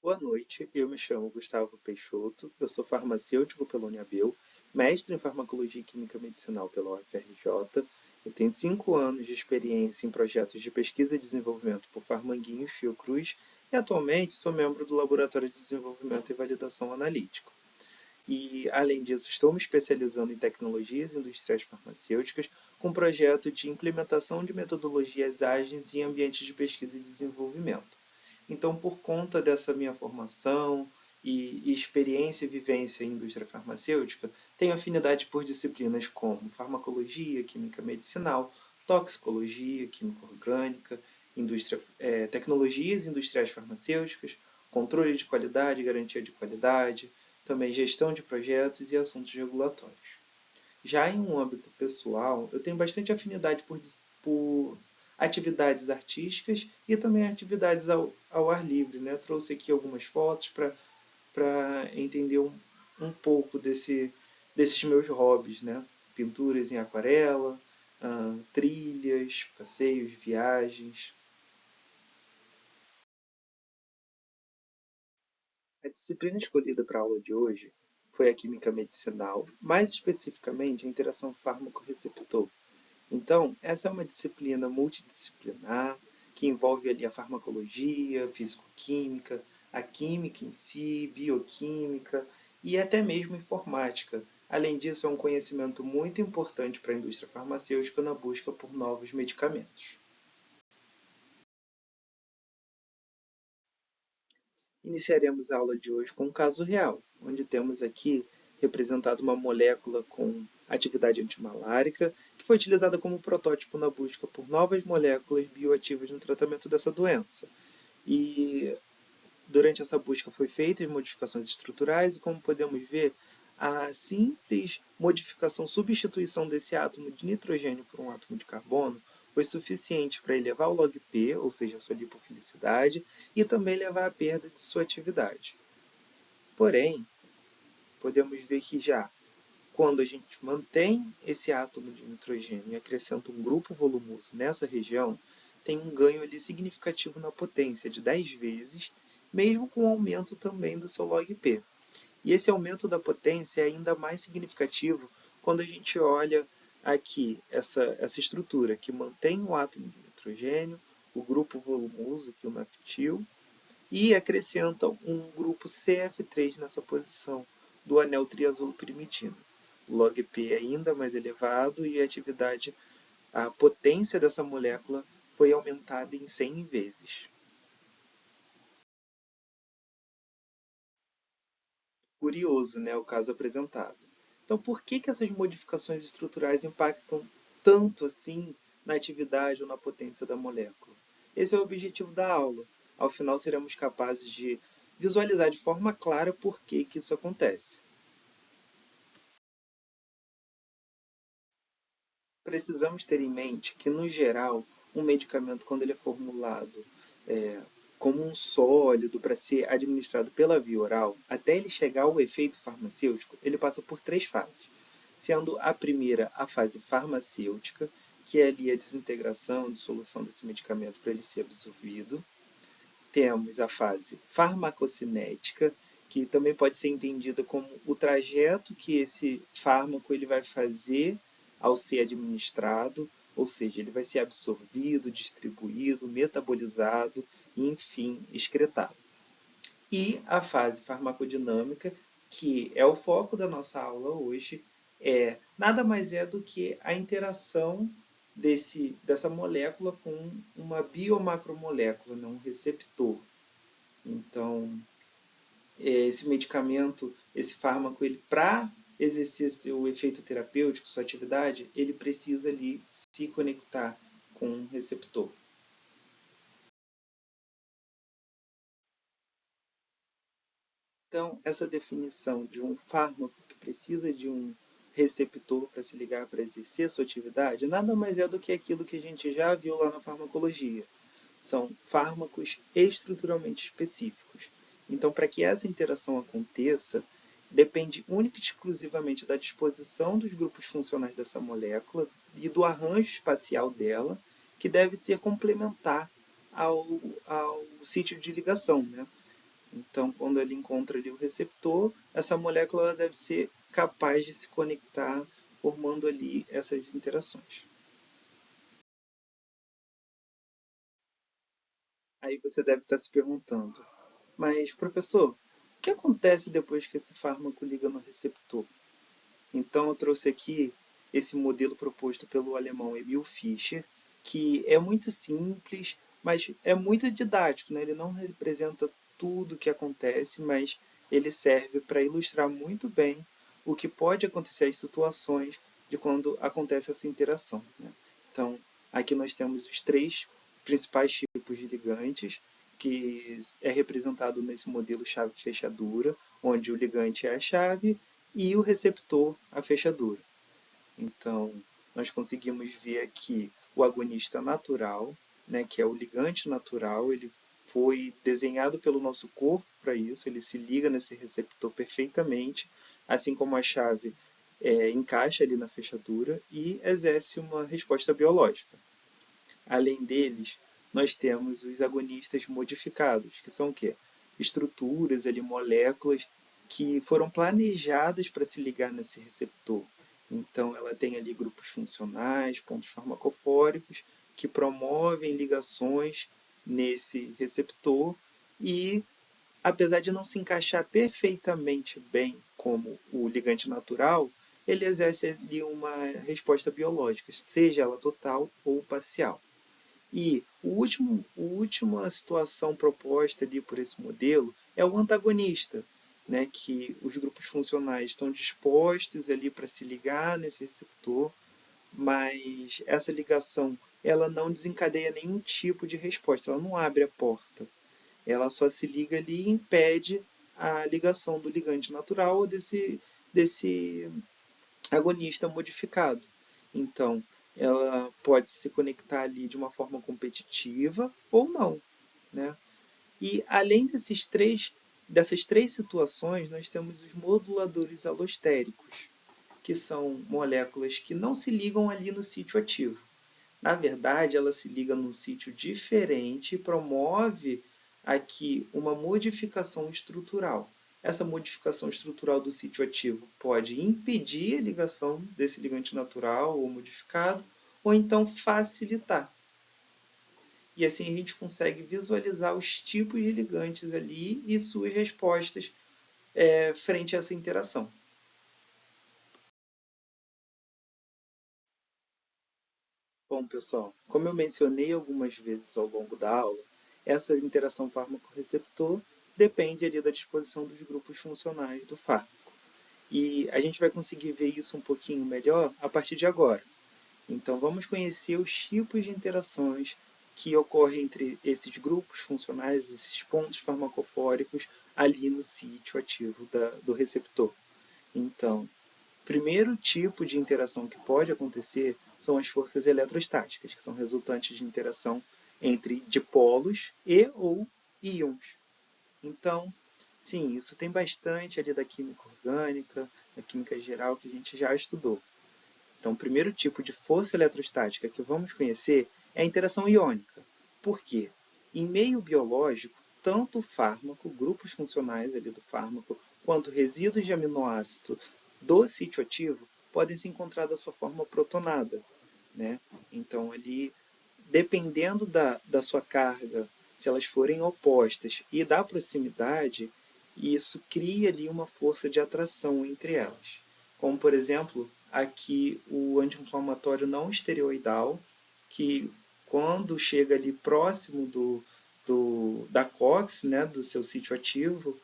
Boa noite, eu me chamo Gustavo Peixoto, eu sou farmacêutico pela Uniabel, mestre em farmacologia e química medicinal pela UFRJ. Eu tenho 5 anos de experiência em projetos de pesquisa e desenvolvimento por Farmanguinho e Fiocruz e atualmente sou membro do Laboratório de Desenvolvimento e Validação Analítico. E, além disso, estou me especializando em tecnologias industriais farmacêuticas com um projeto de implementação de metodologias ágeis em ambientes de pesquisa e desenvolvimento. Então, por conta dessa minha formação e experiência e vivência em indústria farmacêutica, tenho afinidade por disciplinas como farmacologia, química medicinal, toxicologia, química orgânica, tecnologias industriais farmacêuticas, controle de qualidade, garantia de qualidade, também gestão de projetos e assuntos regulatórios. Já em um âmbito pessoal, eu tenho bastante afinidade por atividades artísticas e também atividades ao ar livre. Né? Trouxe aqui algumas fotos para entender um pouco desses meus hobbies. Né? Pinturas em aquarela, trilhas, passeios, viagens. A disciplina escolhida para a aula de hoje foi a química medicinal, mais especificamente a interação fármaco-receptor. Então, essa é uma disciplina multidisciplinar que envolve ali a farmacologia, fisicoquímica, a química em si, bioquímica e até mesmo informática. Além disso, é um conhecimento muito importante para a indústria farmacêutica na busca por novos medicamentos. Iniciaremos a aula de hoje com um caso real, onde temos aqui representado uma molécula com atividade antimalárica, que foi utilizada como protótipo na busca por novas moléculas bioativas no tratamento dessa doença. E durante essa busca foi feitas modificações estruturais e, como podemos ver, a simples modificação, substituição desse átomo de nitrogênio por um átomo de carbono foi suficiente para elevar o log P, ou seja, a sua lipofilicidade, e também levar à perda de sua atividade. Porém, podemos ver que já quando a gente mantém esse átomo de nitrogênio e acrescenta um grupo volumoso nessa região, tem um ganho ali significativo na potência de 10 vezes, mesmo com o aumento também do seu log P. E esse aumento da potência é ainda mais significativo quando a gente olha aqui essa estrutura que mantém o átomo de nitrogênio, o grupo volumoso, que é o naftil, e acrescentam um grupo CF3 nessa posição do anel triazolo pirimidino. O log P é ainda mais elevado e a potência dessa molécula foi aumentada em 100 vezes. Curioso, né, o caso apresentado. Então, por que essas modificações estruturais impactam tanto assim na atividade ou na potência da molécula? Esse é o objetivo da aula. Ao final, seremos capazes de visualizar de forma clara por que isso acontece. Precisamos ter em mente que, no geral, um medicamento, quando ele é formulado é, como um sólido para ser administrado pela via oral, até ele chegar ao efeito farmacêutico, ele passa por 3 fases. Sendo a primeira a fase farmacêutica, que é ali a desintegração, a dissolução desse medicamento para ele ser absorvido. Temos a fase farmacocinética, que também pode ser entendida como o trajeto que esse fármaco ele vai fazer ao ser administrado, ou seja, ele vai ser absorvido, distribuído, metabolizado e, enfim, excretado. E a fase farmacodinâmica, que é o foco da nossa aula hoje, nada mais é do que a interação dessa molécula com uma biomacromolécula, né, um receptor. Então, esse medicamento, esse fármaco, ele para exercer o efeito terapêutico, sua atividade, ele precisa ali se conectar com um receptor. Então, essa definição de um fármaco que precisa de um receptor para se ligar para exercer a sua atividade nada mais é do que aquilo que a gente já viu lá na farmacologia. São fármacos estruturalmente específicos. Então, para que essa interação aconteça, depende única e exclusivamente da disposição dos grupos funcionais dessa molécula e do arranjo espacial dela, que deve ser complementar ao sítio de ligação. Né? Então, quando ele encontra ali o receptor, essa molécula ela deve ser capaz de se conectar, formando ali essas interações. Aí você deve estar se perguntando, mas professor, o que acontece depois que esse fármaco liga no receptor? Então eu trouxe aqui esse modelo proposto pelo alemão Emil Fischer, que é muito simples, mas é muito didático, né? Ele não representa tudo o que acontece, mas ele serve para ilustrar muito bem o que pode acontecer, as situações de quando acontece essa interação, né? Então, aqui nós temos os três principais tipos de ligantes, que é representado nesse modelo chave-fechadura, onde o ligante é a chave e o receptor a fechadura. Então, nós conseguimos ver aqui o agonista natural, né, que é o ligante natural, ele foi desenhado pelo nosso corpo para isso, ele se liga nesse receptor perfeitamente, assim como a chave encaixa ali na fechadura e exerce uma resposta biológica. Além deles, nós temos os agonistas modificados, que são o quê? Estruturas, ali, moléculas que foram planejadas para se ligar nesse receptor. Então, ela tem ali grupos funcionais, pontos farmacofóricos, que promovem ligações nesse receptor e, apesar de não se encaixar perfeitamente bem como o ligante natural, ele exerce ali uma resposta biológica, seja ela total ou parcial. E última situação proposta ali por esse modelo é o antagonista, né, que os grupos funcionais estão dispostos ali para se ligar nesse receptor, mas essa ligação ela não desencadeia nenhum tipo de resposta, ela não abre a porta. Ela só se liga ali e impede a ligação do ligante natural ou desse agonista modificado. Então, ela pode se conectar ali de uma forma competitiva ou não, né? E além dessas três situações, nós temos os moduladores alostéricos, que são moléculas que não se ligam ali no sítio ativo. Na verdade, ela se liga num sítio diferente e promove aqui uma modificação estrutural. Essa modificação estrutural do sítio ativo pode impedir a ligação desse ligante natural ou modificado, ou então facilitar. E assim a gente consegue visualizar os tipos de ligantes ali e suas respostas frente a essa interação. Bom, pessoal, como eu mencionei algumas vezes ao longo da aula, essa interação fármaco-receptor depende ali da disposição dos grupos funcionais do fármaco. E a gente vai conseguir ver isso um pouquinho melhor a partir de agora. Então, vamos conhecer os tipos de interações que ocorrem entre esses grupos funcionais, esses pontos farmacofóricos ali no sítio ativo do receptor. Então, primeiro tipo de interação que pode acontecer são as forças eletrostáticas, que são resultantes de interação entre dipolos e ou íons. Então, sim, isso tem bastante ali da química orgânica, da química geral que a gente já estudou. Então, o primeiro tipo de força eletrostática que vamos conhecer é a interação iônica. Por quê? Em meio biológico, tanto o fármaco, grupos funcionais ali do fármaco, quanto resíduos de aminoácido do sítio ativo podem se encontrar da sua forma protonada, né? Então, ali, dependendo da sua carga, se elas forem opostas e da proximidade, isso cria ali uma força de atração entre elas. Como, por exemplo, aqui o anti-inflamatório não esteroidal, que quando chega ali próximo da COX, né, do seu sítio ativo,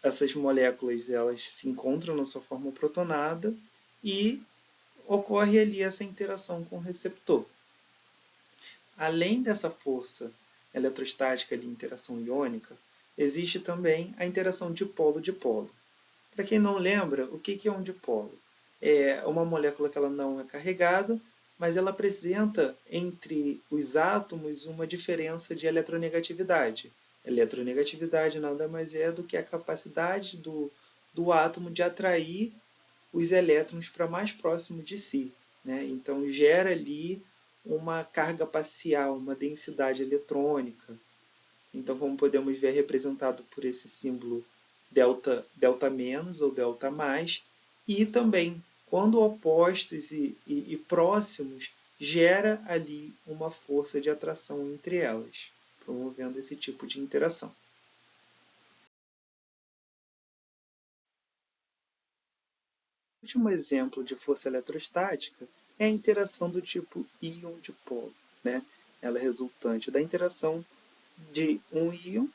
essas moléculas elas se encontram na sua forma protonada e ocorre ali essa interação com o receptor. Além dessa força eletrostática de interação iônica, existe também a interação dipolo-dipolo. Para quem não lembra, o que é um dipolo? É uma molécula que ela não é carregada, mas ela apresenta entre os átomos uma diferença de eletronegatividade. Eletronegatividade nada mais é do que a capacidade do átomo de atrair os elétrons para mais próximo de si, né? Então gera ali uma carga parcial, uma densidade eletrônica. Então, como podemos ver, é representado por esse símbolo delta menos ou delta mais, e também, quando opostos e próximos, gera ali uma força de atração entre elas, promovendo esse tipo de interação. O último exemplo de força eletrostática é a interação do tipo íon-dipolo, né? Ela é resultante da interação de um íon,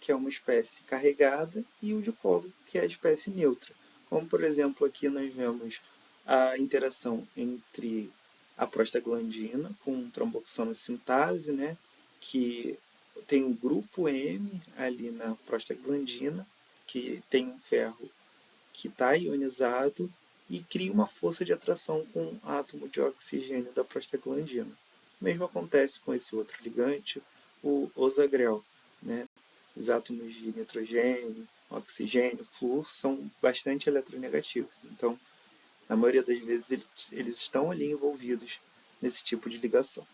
que é uma espécie carregada, e o dipolo, que é a espécie neutra. Como, por exemplo, aqui nós vemos a interação entre a prostaglandina com tromboxana sintase, né, que tem o grupo M ali na prostaglandina, que tem um ferro que está ionizado e cria uma força de atração com o átomo de oxigênio da prostaglandina. O mesmo acontece com esse outro ligante, o osagrel, né? Os átomos de nitrogênio, oxigênio, flúor são bastante eletronegativos. Então, na maioria das vezes, eles estão ali envolvidos nesse tipo de ligação.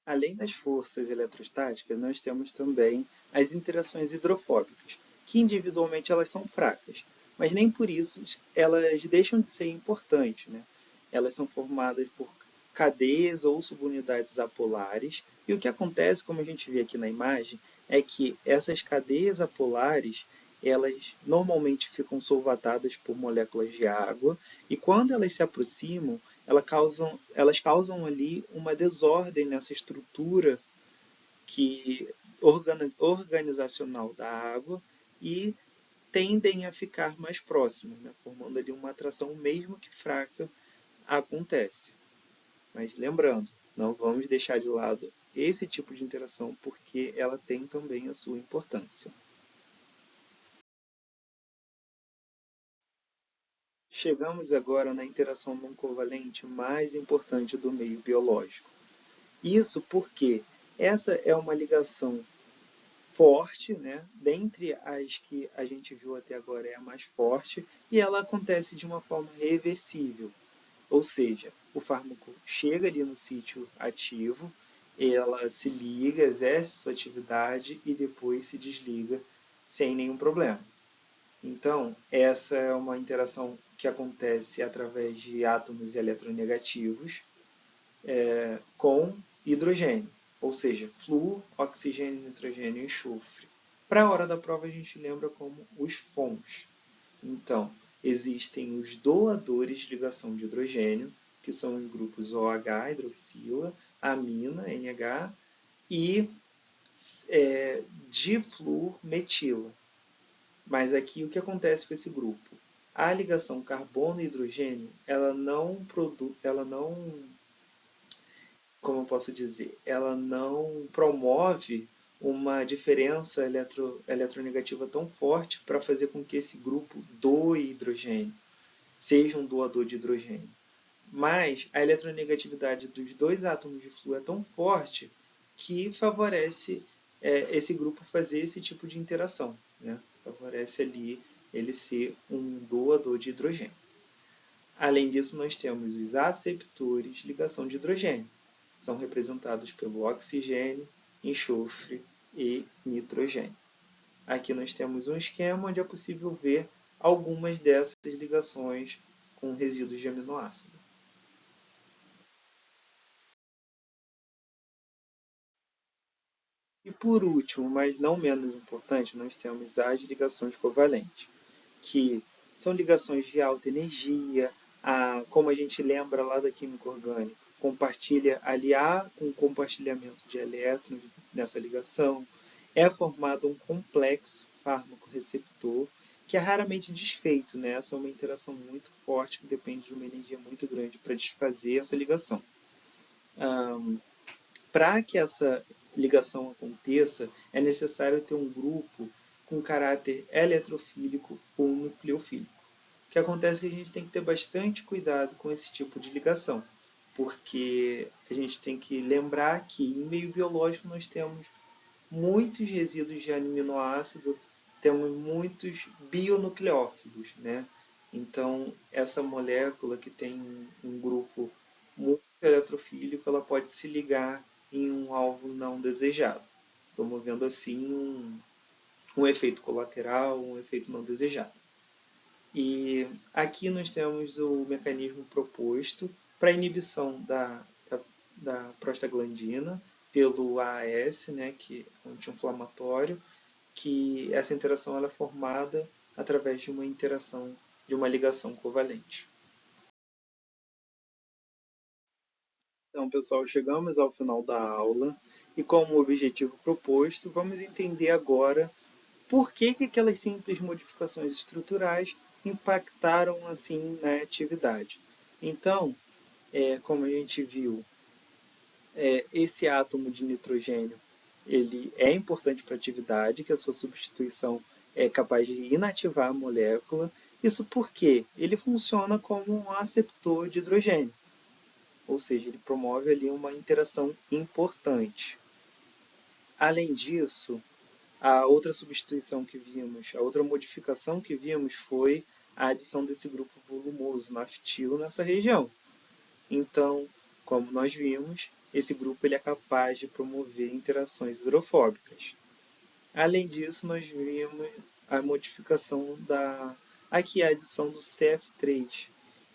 Além das forças eletrostáticas, nós temos também as interações hidrofóbicas, que individualmente elas são fracas, mas nem por isso elas deixam de ser importantes, né? Elas são formadas por cadeias ou subunidades apolares, e o que acontece, como a gente vê aqui na imagem, é que essas cadeias apolares elas normalmente ficam solvatadas por moléculas de água, e quando elas se aproximam, elas causam ali uma desordem nessa estrutura que organizacional da água e tendem a ficar mais próximas, né? Formando ali uma atração, mesmo que fraca, acontece. Mas lembrando, não vamos deixar de lado esse tipo de interação porque ela tem também a sua importância. Chegamos agora na interação não covalente mais importante do meio biológico. Isso porque essa é uma ligação forte, né? Dentre as que a gente viu até agora é a mais forte e ela acontece de uma forma reversível. Ou seja, o fármaco chega ali no sítio ativo, ela se liga, exerce sua atividade e depois se desliga sem nenhum problema. Então, essa é uma interação que acontece através de átomos eletronegativos com hidrogênio, ou seja, flúor, oxigênio, nitrogênio e enxofre. Para a hora da prova, a gente lembra como os FONs. Então, existem os doadores de ligação de hidrogênio, que são os grupos OH, hidroxila, amina, NH, e difluormetila. Mas aqui o que acontece com esse grupo? A ligação carbono-hidrogênio, ela não, como eu posso dizer, ela não promove uma diferença eletronegativa tão forte para fazer com que esse grupo doe hidrogênio, seja um doador de hidrogênio. Mas a eletronegatividade dos dois átomos de flúor é tão forte que favorece esse grupo fazer esse tipo de interação, né? Favorece ali ele ser um doador de hidrogênio. Além disso, nós temos os aceptores de ligação de hidrogênio. São representados pelo oxigênio, enxofre e nitrogênio. Aqui nós temos um esquema onde é possível ver algumas dessas ligações com resíduos de aminoácido. E por último, mas não menos importante, nós temos as ligações covalentes, que são ligações de alta energia, como a gente lembra lá da química orgânica, compartilha aliar com compartilhamento de elétrons nessa ligação, é formado um complexo fármaco-receptor que é raramente desfeito, né? Essa é uma interação muito forte que depende de uma energia muito grande para desfazer essa ligação. Para que essa ligação aconteça, é necessário ter um grupo com caráter eletrofílico ou nucleofílico. O que acontece é que a gente tem que ter bastante cuidado com esse tipo de ligação, porque a gente tem que lembrar que em meio biológico nós temos muitos resíduos de aminoácido, temos muitos bionucleófilos, então essa molécula que tem um grupo muito hidrofílico, ela pode se ligar em um alvo não desejado, promovendo assim um efeito colateral, um efeito não desejado. E aqui nós temos o mecanismo proposto para inibição da prostaglandina pelo AAS, né, que é um anti-inflamatório, que essa interação ela é formada através de uma interação, de uma ligação covalente. Então, pessoal, chegamos ao final da aula e como objetivo proposto, vamos entender agora por que aquelas simples modificações estruturais impactaram assim na atividade. Então, como a gente viu, esse átomo de nitrogênio ele é importante para a atividade, que a sua substituição é capaz de inativar a molécula. Isso porque ele funciona como um aceptor de hidrogênio, ou seja, ele promove ali uma interação importante. Além disso, a outra substituição que vimos, a outra modificação que vimos foi a adição desse grupo volumoso naftil nessa região. Então, como nós vimos, esse grupo ele é capaz de promover interações hidrofóbicas. Além disso, nós vimos a modificação aqui a adição do CF3,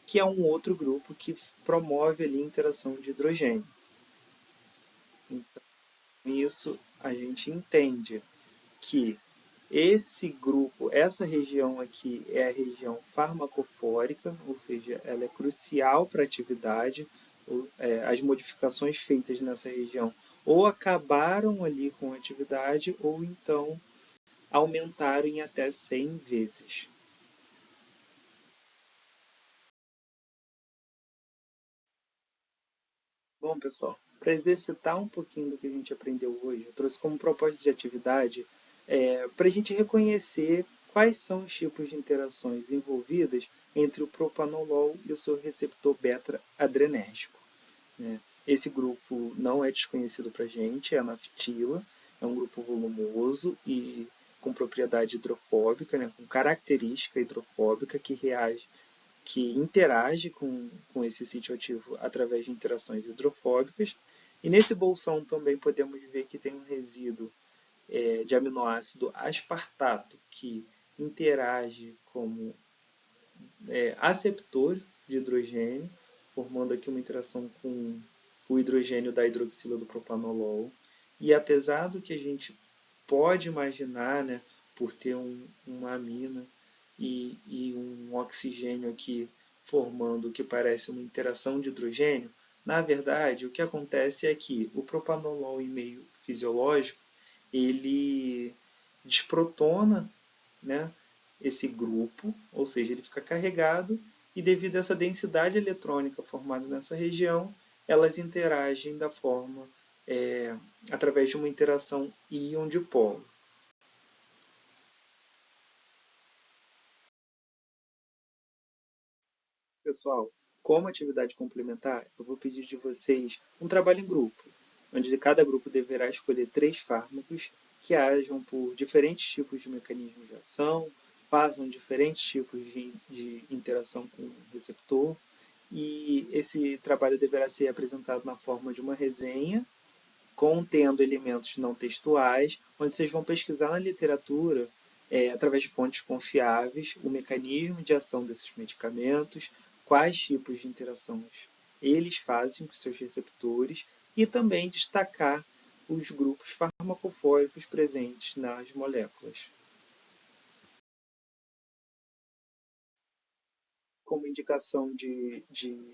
que é um outro grupo que promove ali a interação de hidrogênio. Então, isso a gente entende que esse grupo, essa região aqui é a região farmacofórica, ou seja, ela é crucial para a atividade. As modificações feitas nessa região ou acabaram ali com a atividade ou então aumentaram em até 100 vezes. Bom, pessoal, para exercitar um pouquinho do que a gente aprendeu hoje, eu trouxe como propósito de atividade para a gente reconhecer quais são os tipos de interações envolvidas entre o propanolol e o seu receptor beta-adrenérgico. Né? Esse grupo não é desconhecido para a gente, é a naftila, é um grupo volumoso e com propriedade hidrofóbica, né? Com característica hidrofóbica que interage com esse sítio ativo através de interações hidrofóbicas. E nesse bolsão também podemos ver que tem um resíduo de aminoácido aspartato, que interage como aceptor de hidrogênio, formando aqui uma interação com o hidrogênio da hidroxila do propanolol. E apesar do que a gente pode imaginar, né, por ter uma amina e um oxigênio aqui formando o que parece uma interação de hidrogênio, na verdade, o que acontece é que o propanolol em meio fisiológico, ele desprotona, né, esse grupo, ou seja, ele fica carregado e devido a essa densidade eletrônica formada nessa região, elas interagem da forma através de uma interação íon-dipolo. Pessoal, como atividade complementar, eu vou pedir de vocês um trabalho em grupo, onde cada grupo deverá escolher 3 fármacos que ajam por diferentes tipos de mecanismos de ação, façam diferentes tipos de interação com o receptor, e esse trabalho deverá ser apresentado na forma de uma resenha, contendo elementos não textuais, onde vocês vão pesquisar na literatura, através de fontes confiáveis, o mecanismo de ação desses medicamentos, quais tipos de interações eles fazem com seus receptores e também destacar os grupos farmacofóricos presentes nas moléculas. Como indicação de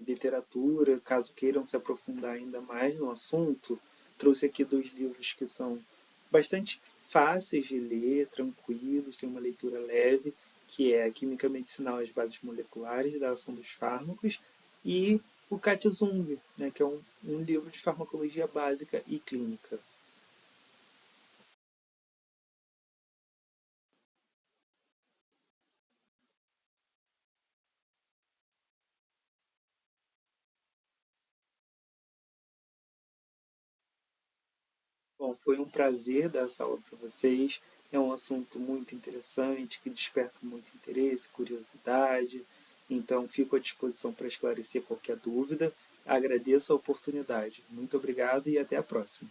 literatura, caso queiram se aprofundar ainda mais no assunto, trouxe aqui 2 livros que são bastante fáceis de ler, tranquilos, tem uma leitura leve, que é a Química Medicinal e as Bases Moleculares da Ação dos Fármacos, e o Katzung, né, que é um livro de farmacologia básica e clínica. Bom, foi um prazer dar essa aula para vocês. É um assunto muito interessante, que desperta muito interesse, curiosidade. Então, fico à disposição para esclarecer qualquer dúvida. Agradeço a oportunidade. Muito obrigado e até a próxima.